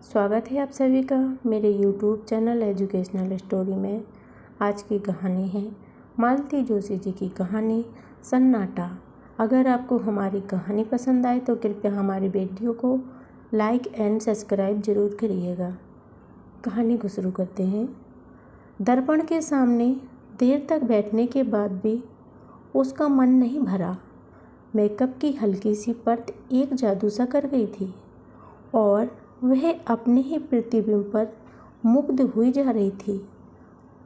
स्वागत है आप सभी का मेरे YouTube चैनल एजुकेशनल स्टोरी में। आज की कहानी है मालती जोशी जी की कहानी सन्नाटा। अगर आपको हमारी कहानी पसंद आए तो कृपया हमारी वीडियो को लाइक एंड सब्सक्राइब ज़रूर करिएगा। कहानी को शुरू करते हैं। दर्पण के सामने देर तक बैठने के बाद भी उसका मन नहीं भरा। मेकअप की हल्की सी परत एक जादू सा कर गई थी और वह अपने ही प्रतिबिंब पर मुग्ध हुई जा रही थी।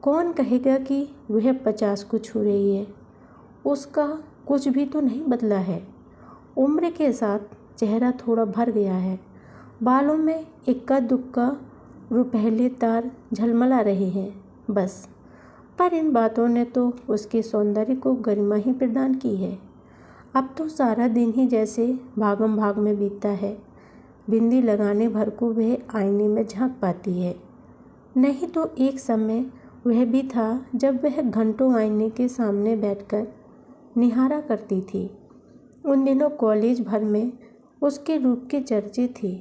कौन कहेगा कि वह 50 को छू रही है? उसका कुछ भी तो नहीं बदला है। उम्र के साथ चेहरा थोड़ा भर गया है। बालों में इक्का दुक्का रुपहले तार झलमला रहे हैं बस। पर इन बातों ने तो उसके सौंदर्य को गरिमा ही प्रदान की है। अब तो सारा दिन ही जैसे भागम भाग में बीतता है। बिंदी लगाने भर को वह आईने में झांक पाती है। नहीं तो एक समय वह भी था जब वह घंटों आईने के सामने बैठकर निहारा करती थी। उन दिनों कॉलेज भर में उसके रूप के चर्चे थे।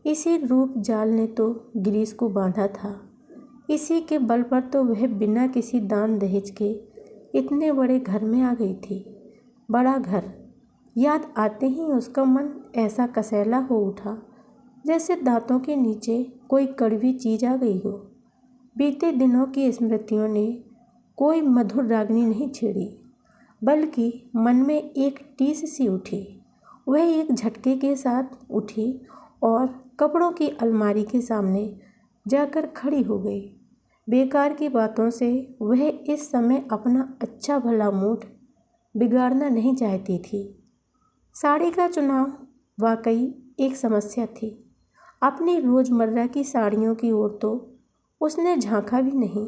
इसी रूप जाल ने तो गिरीश को बांधा था। इसी के बल पर तो वह बिना किसी दान दहेज के इतने बड़े घर में आ गई थी। बड़ा घर याद आते ही उसका मन ऐसा कसैला हो उठा जैसे दांतों के नीचे कोई कड़वी चीज आ गई हो। बीते दिनों की स्मृतियों ने कोई मधुर रागनी नहीं छेड़ी, बल्कि मन में एक टीस सी उठी। वह एक झटके के साथ उठी और कपड़ों की अलमारी के सामने जाकर खड़ी हो गई। बेकार की बातों से वह इस समय अपना अच्छा भला मूड बिगाड़ना नहीं चाहती थी। साड़ी का चुनाव वाकई एक समस्या थी। अपनी रोज़मर्रा की साड़ियों की ओर तो उसने झांका भी नहीं।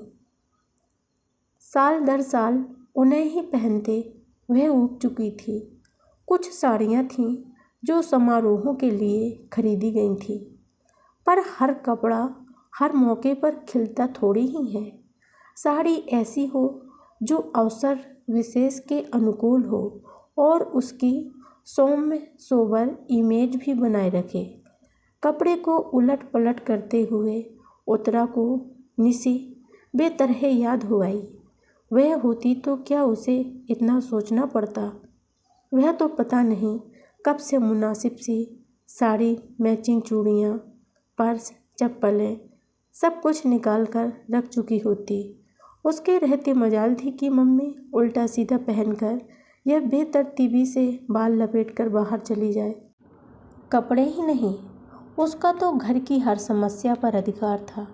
साल दर साल उन्हें ही पहनते वह ऊब चुकी थी। कुछ साड़ियाँ थीं जो समारोहों के लिए खरीदी गई थीं, पर हर कपड़ा हर मौके पर खिलता थोड़ी ही है। साड़ी ऐसी हो जो अवसर विशेष के अनुकूल हो और उसकी सौम्य सोबर इमेज भी बनाए रखे। कपड़े को उलट पलट करते हुए उत्तरा को निसी बेतरह याद हो आई। वह होती तो क्या उसे इतना सोचना पड़ता। वह तो पता नहीं कब से मुनासिब सी साड़ी, मैचिंग चूड़ियाँ, पर्स, चप्पलें सब कुछ निकाल कर रख चुकी होती। उसके रहते मजाल थी कि मम्मी उल्टा सीधा पहनकर यह बेतरतीबी से बाल लपेटकर बाहर चली जाए। कपड़े ही नहीं, उसका तो घर की हर समस्या पर अधिकार था।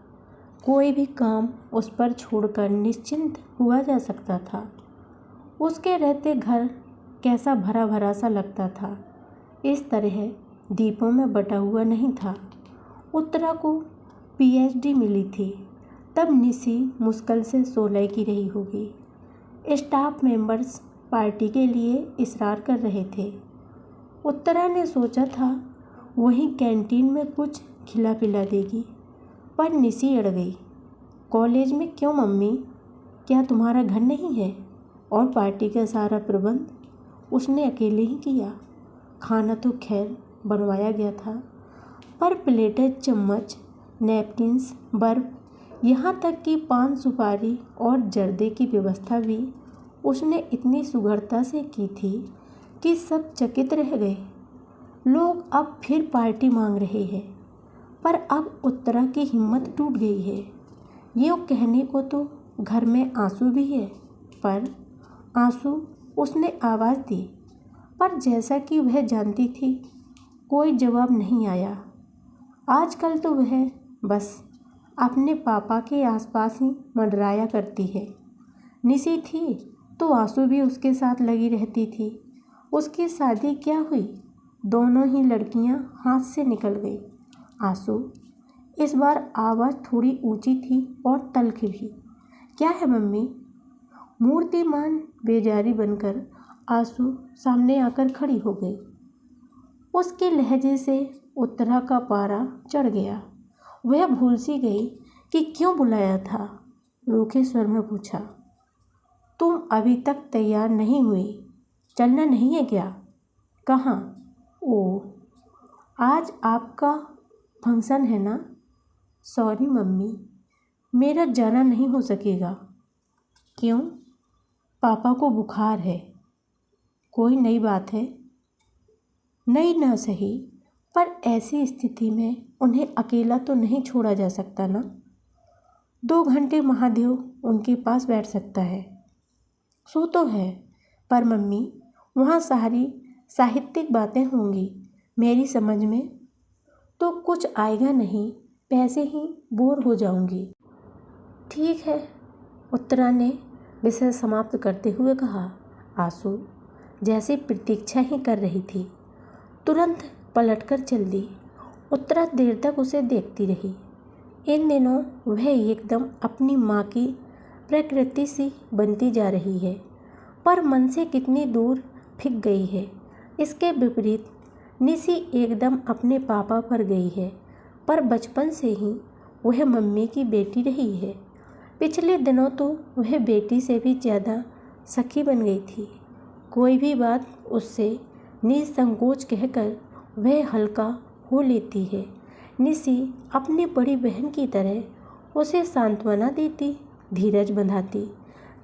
कोई भी काम उस पर छोड़कर निश्चिंत हुआ जा सकता था। उसके रहते घर कैसा भरा भरा सा लगता था। इस तरह दीपों में बटा हुआ नहीं था। उत्तरा को PhD मिली थी तब निसी मुश्किल से 16 की रही होगी। स्टाफ मेंबर्स पार्टी के लिए इसरार कर रहे थे। उत्तरा ने सोचा था वहीं कैंटीन में कुछ खिला पिला देगी, पर निसी अड़ गई। कॉलेज में क्यों मम्मी? क्या तुम्हारा घर नहीं है? और पार्टी का सारा प्रबंध उसने अकेले ही किया। खाना तो खैर बनवाया गया था, पर प्लेटें, चम्मच, नैपकिन्स, बर्फ, यहाँ तक कि पान सुपारी और जर्दे की व्यवस्था भी उसने इतनी सुघड़ता से की थी कि सब चकित रह गए। लोग अब फिर पार्टी मांग रहे हैं, पर अब उत्तरा की हिम्मत टूट गई है। यूँ कहने को तो घर में आंसू भी है, पर आंसू उसने आवाज़ दी, पर जैसा कि वह जानती थी कोई जवाब नहीं आया। आजकल तो वह बस अपने पापा के आसपास ही मंडराया करती है। निसी थी तो आंसू भी उसके साथ लगी रहती थी। उसकी शादी क्या हुई, दोनों ही लड़कियां हाथ से निकल गई। आंसू, इस बार आवाज़ थोड़ी ऊंची थी और तल्ख भी। क्या है मम्मी? मूर्तिमान बेजारी बनकर आंसू सामने आकर खड़ी हो गई। उसके लहजे से उत्तरा का पारा चढ़ गया। वह भूल सी गई कि क्यों बुलाया था। रूखे स्वर में पूछा, तुम अभी तक तैयार नहीं हुई? चलना नहीं है क्या? कहाँ? ओह, आज आपका फंक्शन है ना? सॉरी मम्मी, मेरा जाना नहीं हो सकेगा। क्यों? पापा को बुखार है। कोई नई बात है? नई ना सही, पर ऐसी स्थिति में उन्हें अकेला तो नहीं छोड़ा जा सकता ना। 2 घंटे महादेव उनके पास बैठ सकता है। सो तो है, पर मम्मी वहाँ सारी साहित्यिक बातें होंगी, मेरी समझ में तो कुछ आएगा नहीं, पैसे ही बोर हो जाऊंगी। ठीक है, उत्तरा ने विषय समाप्त करते हुए कहा। आंसू जैसे प्रतीक्षा ही कर रही थी, तुरंत पलटकर चल दी। उत्तरा देर तक उसे देखती रही। इन दिनों वह एकदम अपनी माँ की प्रकृति सी बनती जा रही है, पर मन से कितनी दूर फिक गई है। इसके विपरीत निशी एकदम अपने पापा पर गई है, पर बचपन से ही वह मम्मी की बेटी रही है। पिछले दिनों तो वह बेटी से भी ज़्यादा सखी बन गई थी। कोई भी बात उससे निसंकोच कहकर वह हल्का हो लेती है। निशी अपनी बड़ी बहन की तरह उसे सांत्वना देती, धीरज बंधाती।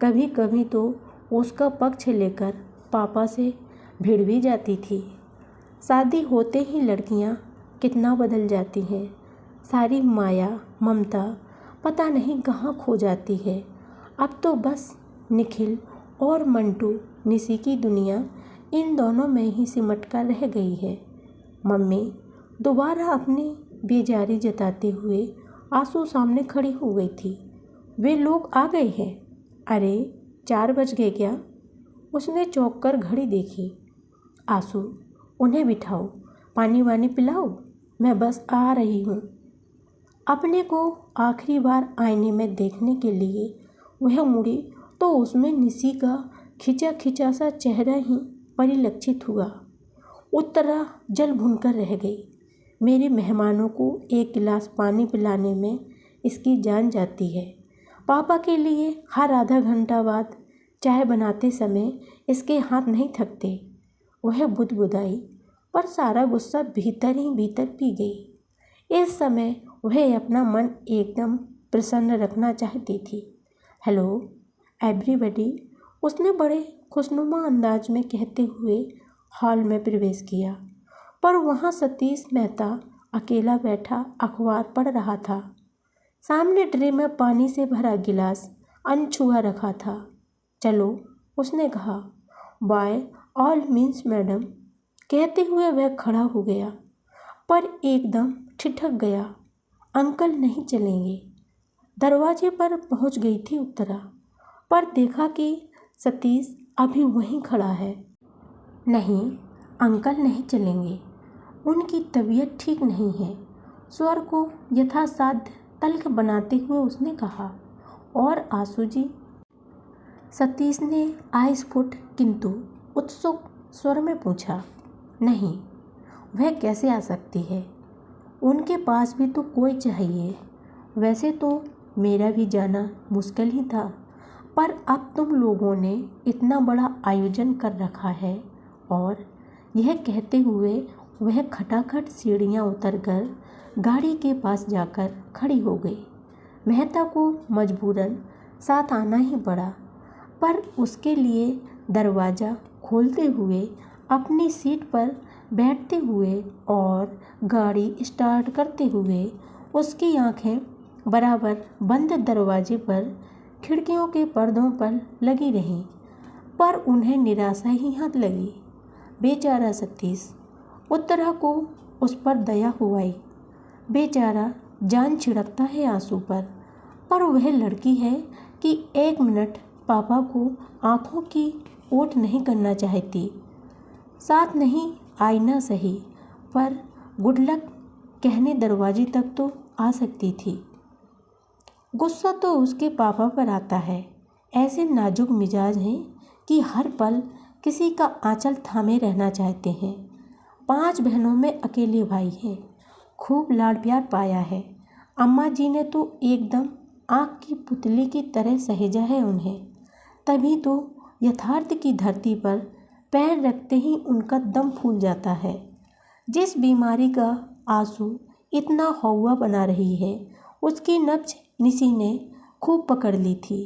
कभी कभी तो उसका पक्ष लेकर पापा से भिड़ भी जाती थी। शादी होते ही लड़कियां कितना बदल जाती हैं। सारी माया ममता पता नहीं कहाँ खो जाती है। अब तो बस निखिल और मंटू निशी की दुनिया इन दोनों में ही सिमट कर रह गई है। मम्मी दोबारा अपनी बेजारी जताते हुए आंसू सामने खड़ी हो गई थी। वे लोग आ गए हैं। अरे 4 बज गए क्या? उसने चौंक कर घड़ी देखी। आंसू उन्हें बिठाओ, पानी वानी पिलाओ, मैं बस आ रही हूँ। अपने को आखिरी बार आईने में देखने के लिए वह मुड़ी तो उसमें निशी का खिंचा खिंचा सा चेहरा ही परिलक्षित हुआ। उत्तरा जल भुनकर रह गई। मेरे मेहमानों को 1 गिलास पानी पिलाने में इसकी जान जाती है। पापा के लिए हर आधा घंटा बाद चाय बनाते समय इसके हाथ नहीं थकते। वह बुदबुदाई, पर सारा गुस्सा भीतर ही भीतर पी गई। इस समय वह अपना मन एकदम प्रसन्न रखना चाहती थी। हेलो एवरीबॉडी, उसने बड़े खुशनुमा अंदाज में कहते हुए हॉल में प्रवेश किया, पर वहाँ सतीश मेहता अकेला बैठा अखबार पढ़ रहा था। सामने ट्रे में पानी से भरा गिलास अनछुआ रखा था। चलो, उसने कहा। बाय ऑल मीन्स मैडम, कहते हुए वह खड़ा हो गया, पर एकदम ठिठक गया। अंकल नहीं चलेंगे। दरवाजे पर पहुंच गई थी उत्तरा, पर देखा कि सतीश अभी वहीं खड़ा है। नहीं, अंकल नहीं चलेंगे, उनकी तबीयत ठीक नहीं है। स्वर को यथासाध्य तल्ख बनाते हुए उसने कहा। और आंसू जी? सतीश ने आस्फुट किंतु उत्सुक स्वर में पूछा। नहीं, वह कैसे आ सकती है? उनके पास भी तो कोई चाहिए। वैसे तो मेरा भी जाना मुश्किल ही था, पर अब तुम लोगों ने इतना बड़ा आयोजन कर रखा है। और यह कहते हुए वह खटाखट सीढ़ियाँ उतरकर गाड़ी के पास जाकर खड़ी हो गई। मेहता को मजबूरन साथ आना ही पड़ा, पर उसके लिए दरवाज़ा खोलते हुए, अपनी सीट पर बैठते हुए और गाड़ी स्टार्ट करते हुए उसकी आंखें बराबर बंद दरवाजे पर, खिड़कियों के पर्दों पर लगी रहीं, पर उन्हें निराशा ही हाथ लगी। बेचारा सतीश। उत्तरा को उस पर दया हुई। बेचारा जान छिड़कता है आंसू पर वह लड़की है कि 1 मिनट पापा को आंखों की ओट नहीं करना चाहती। साथ नहीं आईना सही, पर गुड लक कहने दरवाजे तक तो आ सकती थी। गुस्सा तो उसके पापा पर आता है। ऐसे नाजुक मिजाज हैं कि हर पल किसी का आंचल थामे रहना चाहते हैं। 5 बहनों में अकेले भाई हैं। खूब लाड प्यार पाया है। अम्मा जी ने तो एकदम आँख की पुतली की तरह सहेजा है उन्हें। तभी तो यथार्थ की धरती पर पैर रखते ही उनका दम फूल जाता है। जिस बीमारी का आंसू इतना हौवा बना रही है, उसकी नब्ज निशी ने खूब पकड़ ली थी।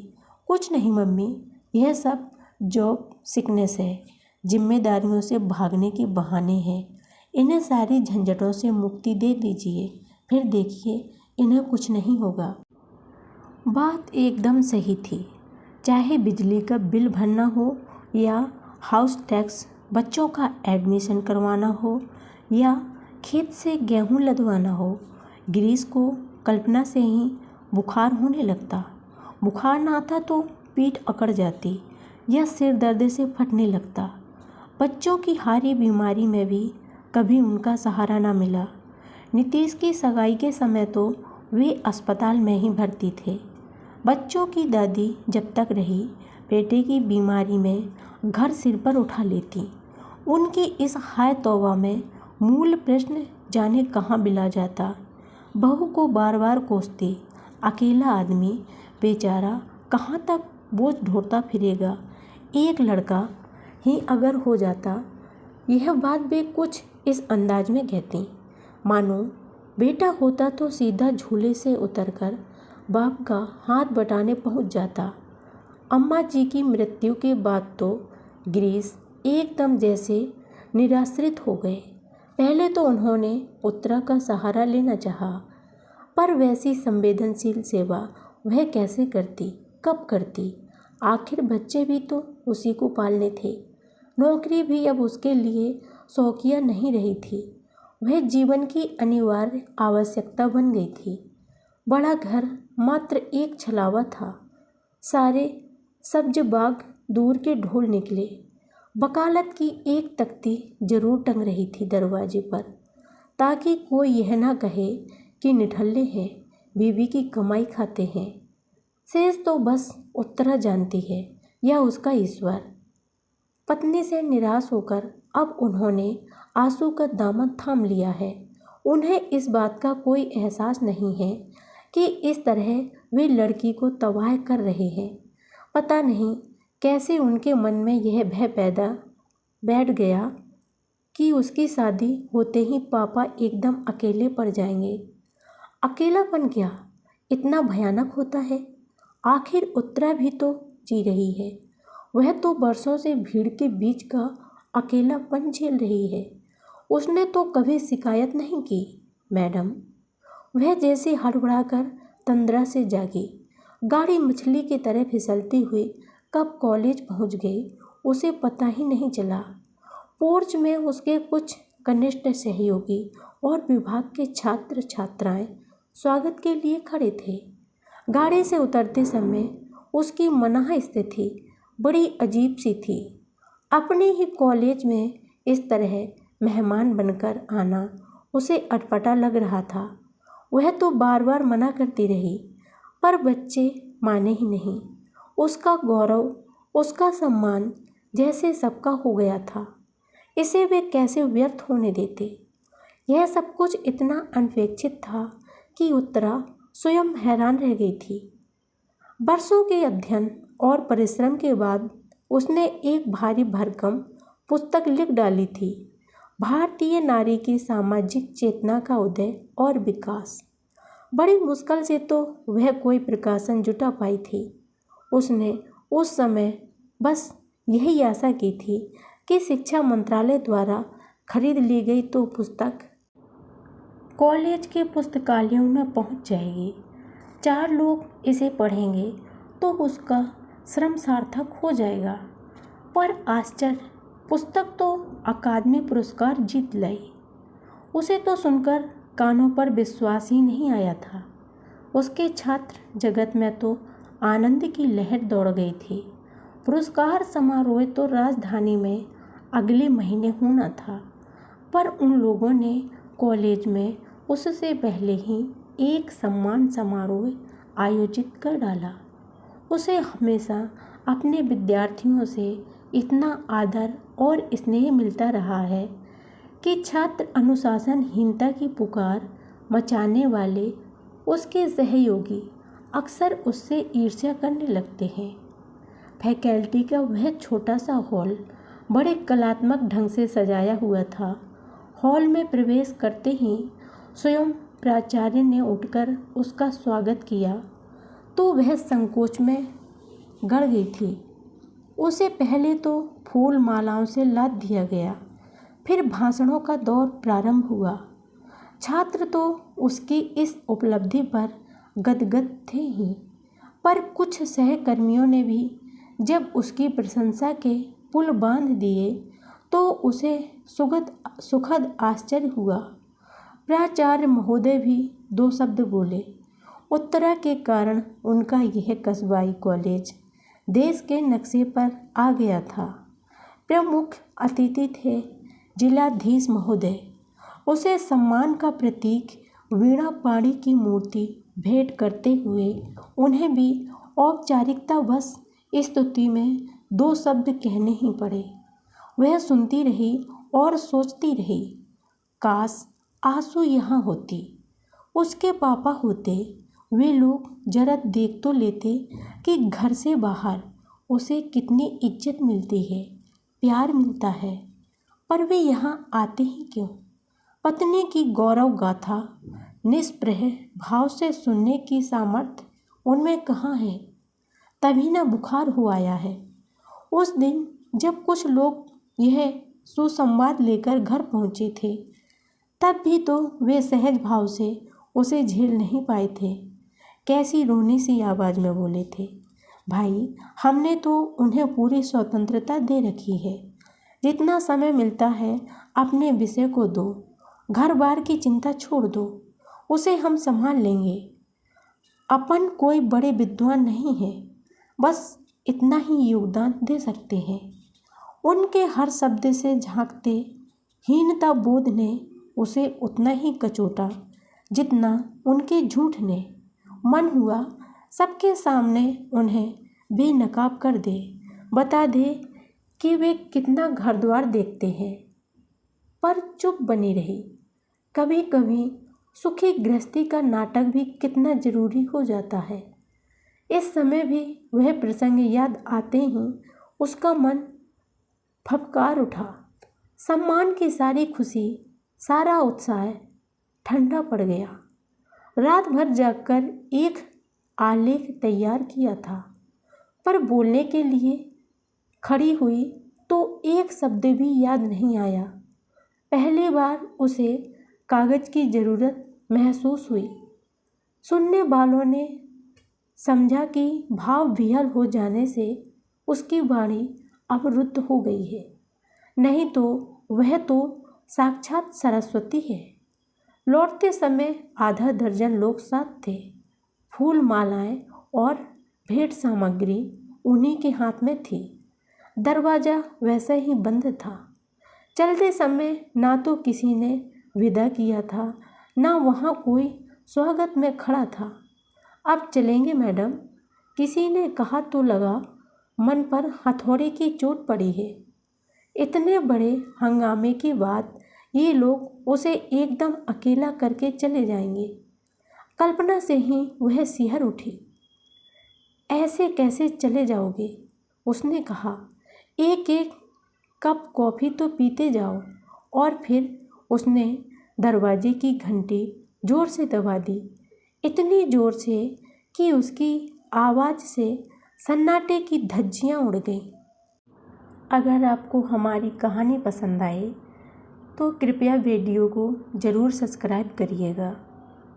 कुछ नहीं मम्मी, यह सब जॉब सिकनेस है, जिम्मेदारियों से भागने के बहाने हैं। इन्हें सारी झंझटों से मुक्ति दे दीजिए, फिर देखिए इन्हें कुछ नहीं होगा। बात एकदम सही थी। चाहे बिजली का बिल भरना हो या हाउस टैक्स, बच्चों का एडमिशन करवाना हो या खेत से गेहूं लदवाना हो, गिरीश को कल्पना से ही बुखार होने लगता। बुखार ना आता तो पीठ अकड़ जाती या सिर दर्द से फटने लगता। बच्चों की हारी बीमारी में भी कभी उनका सहारा ना मिला। नीतीश की सगाई के समय तो वे अस्पताल में ही भर्ती थे। बच्चों की दादी जब तक रही, बेटे की बीमारी में घर सिर पर उठा लेती। उनकी इस हाय तौबा में मूल प्रश्न जाने कहाँ बिला जाता। बहू को बार बार कोसती। अकेला आदमी बेचारा कहाँ तक बोझ ढोता फिरेगा। एक लड़का ही अगर हो जाता। यह बात वे कुछ इस अंदाज में कहती मानो बेटा होता तो सीधा झूले से उतरकर बाप का हाथ बटाने पहुंच जाता। अम्मा जी की मृत्यु के बाद तो गिरीश एकदम जैसे निराश्रित हो गए। पहले तो उन्होंने उत्तरा का सहारा लेना चाहा, पर वैसी संवेदनशील सेवा वह कैसे करती, कब करती? आखिर बच्चे भी तो उसी को पालने थे। नौकरी भी अब उसके लिए शौकिया नहीं रही थी, वह जीवन की अनिवार्य आवश्यकता बन गई थी। बड़ा घर मात्र एक छलावा था। सारे सब्ज बाग दूर के ढोल निकले। वकालत की एक तख्ती जरूर टंग रही थी दरवाजे पर, ताकि कोई यह ना कहे कि निठल्ले हैं, बीवी की कमाई खाते हैं। शेष तो बस उत्तरा जानती है या उसका ईश्वर। पत्नी से निराश होकर अब उन्होंने आंसू का दामन थाम लिया है। उन्हें इस बात का कोई एहसास नहीं है कि इस तरह वे लड़की को तबाह कर रहे हैं। पता नहीं कैसे उनके मन में यह भय बैठ गया कि उसकी शादी होते ही पापा एकदम अकेले पड़ जाएंगे। अकेलापन क्या इतना भयानक होता है? आखिर उत्तरा भी तो जी रही है। वह तो बरसों से भीड़ के बीच का अकेलापन झेल रही है। उसने तो कभी शिकायत नहीं की। मैडम, वह जैसे हड़बड़ाकर तंद्रा से जागी। गाड़ी मछली की तरह फिसलती हुई कब कॉलेज पहुंच गई उसे पता ही नहीं चला। पोर्च में उसके कुछ कनिष्ठ सहयोगी और विभाग के छात्र छात्राएं स्वागत के लिए खड़े थे। गाड़ी से उतरते समय उसकी मनाह स्थिति बड़ी अजीब सी थी। अपने ही कॉलेज में इस तरह मेहमान बनकर आना उसे अटपटा लग रहा था। वह तो बार बार मना करती रही, पर बच्चे माने ही नहीं। उसका गौरव, उसका सम्मान जैसे सबका हो गया था। इसे वे कैसे व्यर्थ होने देते? यह सब कुछ इतना अनपेक्षित था कि उत्तरा स्वयं हैरान रह गई थी। बरसों के अध्ययन और परिश्रम के बाद उसने एक भारी भरकम पुस्तक लिख डाली थी, भारतीय नारी की सामाजिक चेतना का उदय और विकास। बड़ी मुश्किल से तो वह कोई प्रकाशन जुटा पाई थी। उसने उस समय बस यही आशा की थी कि शिक्षा मंत्रालय द्वारा खरीद ली गई तो पुस्तक कॉलेज के पुस्तकालयों में पहुंच जाएगी। 4 लोग इसे पढ़ेंगे तो उसका श्रम सार्थक हो जाएगा। पर आश्चर्य, पुस्तक तो अकादमी पुरस्कार जीत लाई। उसे तो सुनकर कानों पर विश्वास ही नहीं आया था। उसके छात्र जगत में तो आनंद की लहर दौड़ गई थी। पुरस्कार समारोह तो राजधानी में अगले महीने होना था, पर उन लोगों ने कॉलेज में उससे पहले ही एक सम्मान समारोह आयोजित कर डाला। उसे हमेशा अपने विद्यार्थियों से इतना आदर और स्नेह मिलता रहा है कि छात्र अनुशासनहीनता की पुकार मचाने वाले उसके सहयोगी अक्सर उससे ईर्ष्या करने लगते हैं। फैकल्टी का वह छोटा सा हॉल बड़े कलात्मक ढंग से सजाया हुआ था। हॉल में प्रवेश करते ही स्वयं प्राचार्य ने उठकर उसका स्वागत किया तो वह संकोच में गड़ गई थी। उसे पहले तो फूल मालाओं से लाद दिया गया, फिर भाषणों का दौर प्रारंभ हुआ। छात्र तो उसकी इस उपलब्धि पर गदगद थे ही, पर कुछ सहकर्मियों ने भी जब उसकी प्रशंसा के पुल बांध दिए तो उसे सुखद आश्चर्य हुआ। प्राचार्य महोदय भी दो शब्द बोले। उत्तरा के कारण उनका यह कस्बाई कॉलेज देश के नक्शे पर आ गया था। प्रमुख अतिथि थे जिलाधीश महोदय। उसे सम्मान का प्रतीक वीणा पाणी की मूर्ति भेंट करते हुए उन्हें भी औपचारिकतावश स्तुति में दो शब्द कहने ही पड़े। वह सुनती रही और सोचती रही, काश आंसू यहाँ होती, उसके पापा होते। वे लोग जरा देख तो लेते कि घर से बाहर उसे कितनी इज्जत मिलती है, प्यार मिलता है, पर वे यहाँ आते ही क्यों? पत्नी की गौरव गाथा निष्प्रह भाव से सुनने की सामर्थ्य उनमें कहाँ है? तभी न बुखार हो आया है। उस दिन जब कुछ लोग यह सुसंवाद लेकर घर पहुँचे थे, तब भी तो वे सहज भाव से उसे झेल नहीं पाए थे। कैसी रोनी सी आवाज़ में बोले थे, भाई हमने तो उन्हें पूरी स्वतंत्रता दे रखी है। जितना समय मिलता है अपने विषय को दो, घर बार की चिंता छोड़ दो, उसे हम संभाल लेंगे। अपन कोई बड़े विद्वान नहीं है, बस इतना ही योगदान दे सकते हैं। उनके हर शब्द से झांकते हीनता बोध ने उसे उतना ही कचोटा जितना उनके झूठ ने। मन हुआ सबके सामने उन्हें बेनकाब कर दे, बता दे कि वे कितना घर द्वार देखते हैं, पर चुप बनी रही। कभी कभी सुखी गृहस्थी का नाटक भी कितना जरूरी हो जाता है। इस समय भी वह प्रसंग याद आते ही उसका मन फबकार उठा। सम्मान की सारी खुशी, सारा उत्साह ठंडा पड़ गया। रात भर जागकर एक आलेख तैयार किया था, पर बोलने के लिए खड़ी हुई तो एक शब्द भी याद नहीं आया। पहली बार उसे कागज़ की ज़रूरत महसूस हुई। सुनने वालों ने समझा कि भाव विह्वल हो जाने से उसकी वाणी अवरुद्ध हो गई है, नहीं तो वह तो साक्षात सरस्वती है। लौटते समय आधा दर्जन लोग साथ थे। फूल मालाएं और भेंट सामग्री उन्हीं के हाथ में थी। दरवाज़ा वैसे ही बंद था। चलते समय ना तो किसी ने विदा किया था, ना वहाँ कोई स्वागत में खड़ा था। अब चलेंगे मैडम, किसी ने कहा तो लगा मन पर हथौड़े की चोट पड़ी है। इतने बड़े हंगामे के बाद ये लोग उसे एकदम अकेला करके चले जाएंगे। कल्पना से ही वह सिहर उठी। ऐसे कैसे चले जाओगे? उसने कहा। एक एक कप कॉफ़ी तो पीते जाओ। और फिर उसने दरवाजे की घंटी जोर से दबा दी, इतनी जोर से कि उसकी आवाज़ से सन्नाटे की धज्जियाँ उड़ गईं। अगर आपको हमारी कहानी पसंद आए तो कृपया वीडियो को ज़रूर सब्सक्राइब करिएगा।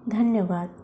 धन्यवाद।